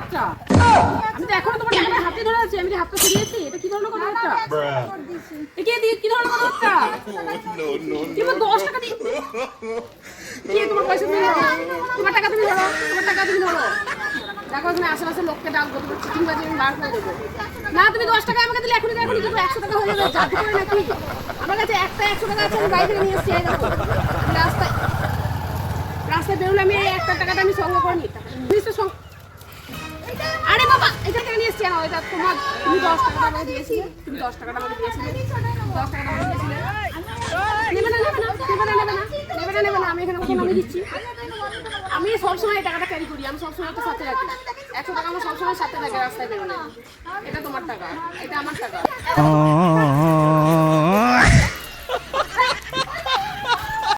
কথাবার্তা? আমি তো এখনো তোমার টাকাটা হাতে ধরে আছি, আমি কি হাতটা ছড়িয়েছি? এটা কি ধরনের কথাবার্তা? কি ধরনের কথাবার্তা? কি বল 10 টাকা দিই? কি তোমার পয়সা তুমি ধরো? তোমার টাকা তুমি ধরো, তোমার টাকা তুমি ধরো। দেখো এখানে আশেপাশে লোককে ডাকবো, তোমার চিঠিং বাজে আমি বার করে দেবো। না তুমি 10 টাকা আমাকে দিলে এখনই দেবো, 100 টাকা হয়ে যাবে, জানতে পারে নাকি? আমার কাছে একটা 100 টাকা আছে, আমি বাড়ি থেকে নিয়ে এসছি। এই দেখো রাস্তায় বেরোলে আমি এই 1 টাকাটা আমি সঙ্গে করে নিই। আরে বাবা এটা কেন নিয়ে এসছি? এটা তোমার, তুমি 10 টাকাটা আমাকে দিয়েছিলে, তুমি 10 টাকাটা আমাকে দিয়েছিলে, 10 টাকাটা আমাকে দিয়েছিলে। নেবে না, নেবে না, নেবে না, নেবে না, নেবে না, নেবে না, আমি এখানে কখন আমি দিচ্ছি। আমি সবসময় এই টাকাটা ক্যারি করি, আমি সবসময় একটা সাথে রাখি। 100 টাকা আমার সবসময় সাথে থাকে রাস্তায় বেরোলে। এটা তোমার টাকা, এটা আমার টাকা।